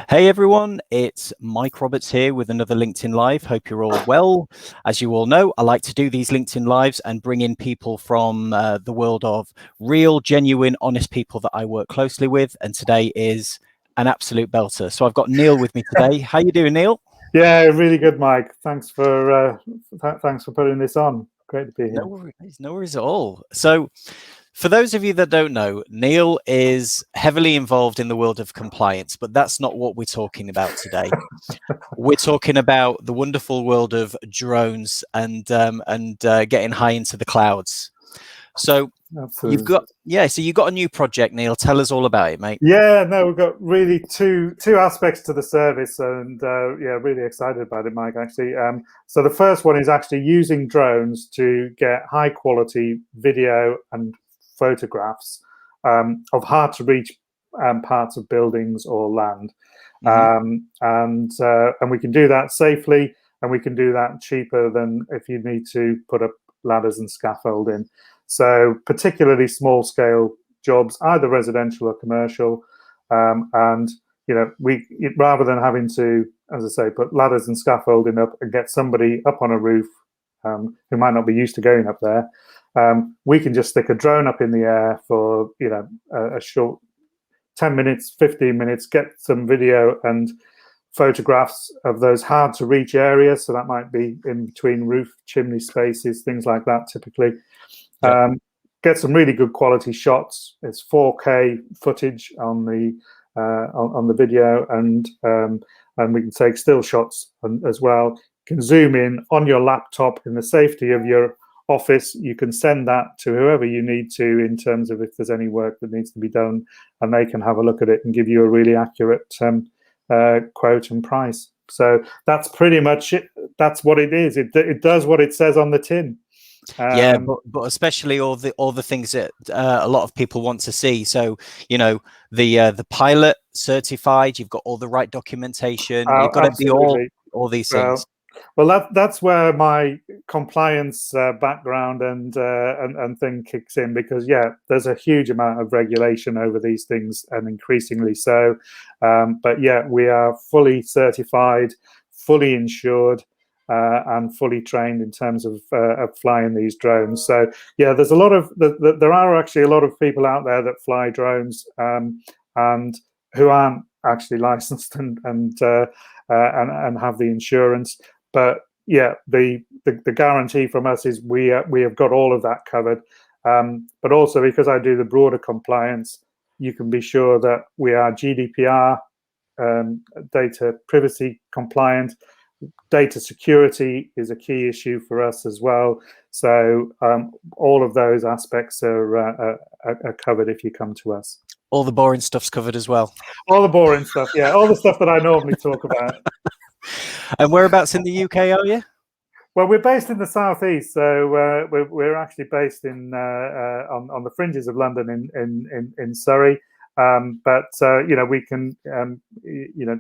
Hey everyone, it's Mike Roberts here with another LinkedIn Live. Hope you're all well. As you all know, I like to do these LinkedIn Lives and bring in people from the world of real, genuine, honest people that I work closely with. And today is an absolute belter. So I've got Neil with me today. How you doing, Neil? Yeah, really good, Mike. Thanks for putting this on. Great to be here. No worries at all. So for those of you that don't know, Neil is heavily involved in the world of compliance, but that's not what we're talking about today. We're talking about the wonderful world of drones and getting high into the clouds. So Absolutely. you've got a new project, Neil. Tell us all about it, mate. Yeah, no, we've got really two aspects to the service, and yeah, really excited about it, Mike. Actually, so the first one is actually using drones to get high quality video and photographs of hard to reach parts of buildings or land, and we can do that safely, and we can do that cheaper than if you need to put up ladders and scaffolding. So particularly small scale jobs, either residential or commercial, and rather than having to, as I say, put ladders and scaffolding up and get somebody up on a roof who might not be used to going up there, we can just stick a drone up in the air for a short 10 minutes, 15 minutes, get some video and photographs of those hard to reach areas. So that might be in between roof chimney spaces, things like that typically. Get some really good quality shots. It's 4K footage on the video, and we can take still shots as well. You can zoom in on your laptop in the safety of your office. You can send that to whoever you need to in terms of if there's any work that needs to be done, and they can have a look at it and give you a really accurate quote and price. So that's pretty much it. That's what it is. It does what it says on the tin. Yeah, but especially all the things that a lot of people want to see. So the pilot certified. You've got all the right documentation. You've got to be all these things. Well, that's where my compliance background and thing kicks in, because there's a huge amount of regulation over these things, and increasingly so. But yeah, we are fully certified, fully insured, and fully trained in terms of flying these drones. So yeah, there are actually a lot of people out there that fly drones and who aren't actually licensed and have the insurance. But yeah, the guarantee from us is we have got all of that covered. But also, because I do the broader compliance, you can be sure that we are GDPR, data privacy compliant. Data security is a key issue for us as well. So all of those aspects are covered if you come to us. All the boring stuff's covered as well. All the boring stuff, yeah. All the stuff that I normally talk about. And whereabouts in the UK are you? Well, we're based in the southeast, so we're actually based in on the fringes of London in Surrey. But we can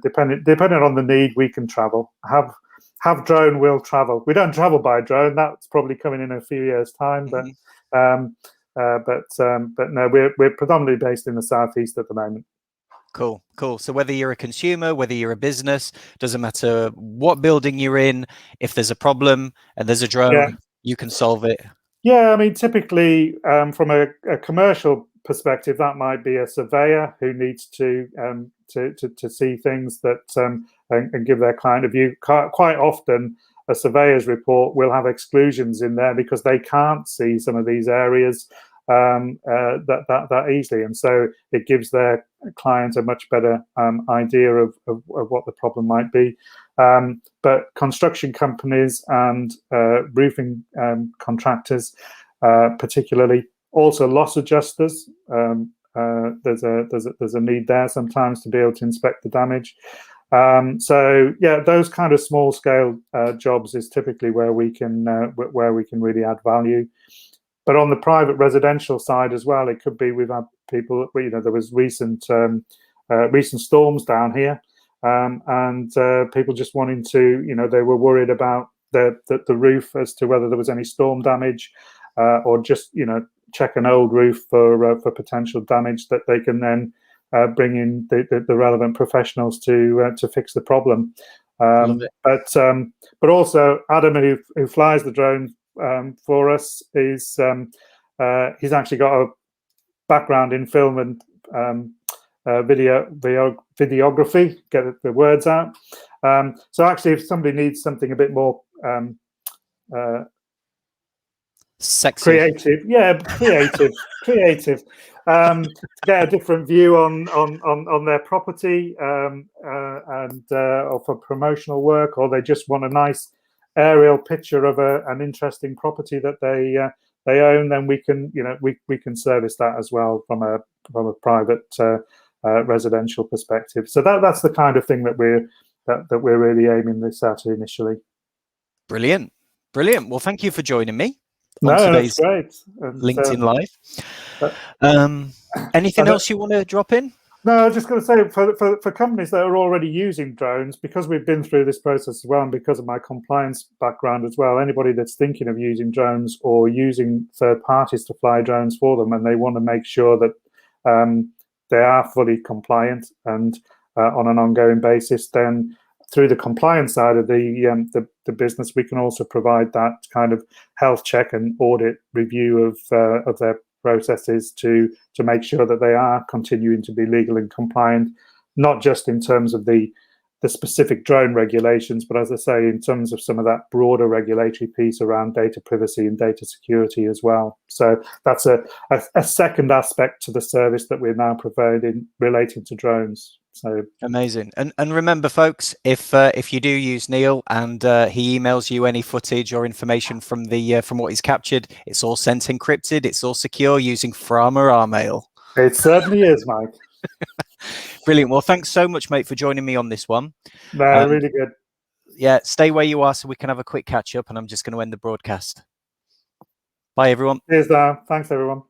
depending on the need, we can travel. Have drone will travel. We don't travel by drone. That's probably coming in a few years' time. But no, we're predominantly based in the southeast at the moment. Cool. So whether you're a consumer, whether you're a business, doesn't matter what building you're in, if there's a problem and there's a drone, you can solve it. Yeah, I mean, typically from a commercial perspective, that might be a surveyor who needs to see things that and give their client a view. Quite often, a surveyor's report will have exclusions in there because they can't see some of these areas that easily, and so it gives their client a much better idea of what the problem might be. But construction companies and roofing contractors, particularly, also loss adjusters. There's a need there sometimes to be able to inspect the damage. So yeah, those kind of small scale jobs is typically where we can really add value. But on the private residential side as well, it could be we've had people. There was recent storms down here, and people just wanting to. They were worried about the roof as to whether there was any storm damage, or just check an old roof for potential damage that they can then bring in the relevant professionals to fix the problem. Love it. But also Adam, who flies the drone for us, is he's actually got a background in film and videography. Get the words out. So actually, if somebody needs something a bit more sexy, creative, creative, to get a different view on their property, and or for promotional work, or they just want a nice aerial picture of an interesting property that they own, then we can, we can service that as well from a private residential perspective. So that's the kind of thing that we're really aiming this at initially. Brilliant. Well, thank you for joining me on today's great. And, LinkedIn Live. Anything else you want to drop in? No, I was just going to say, for companies that are already using drones, because we've been through this process as well, and because of my compliance background as well, anybody that's thinking of using drones or using third parties to fly drones for them, and they want to make sure that they are fully compliant and on an ongoing basis, then through the compliance side of the business, we can also provide that kind of health check and audit review of their processes to make sure that they are continuing to be legal and compliant, not just in terms of the specific drone regulations, but as I say, in terms of some of that broader regulatory piece around data privacy and data security as well. So that's a second aspect to the service that we're now providing relating to drones. So amazing. And remember, folks, if you do use Neil and he emails you any footage or information from what he's captured, it's all sent encrypted, it's all secure using Frama mail. It certainly is, Mike. Brilliant. Well, thanks so much, mate, for joining me on this one. No, really good. Yeah, stay where you are so we can have a quick catch up, and I'm just going to end the broadcast. Bye, everyone. Cheers, Dan. Thanks, everyone.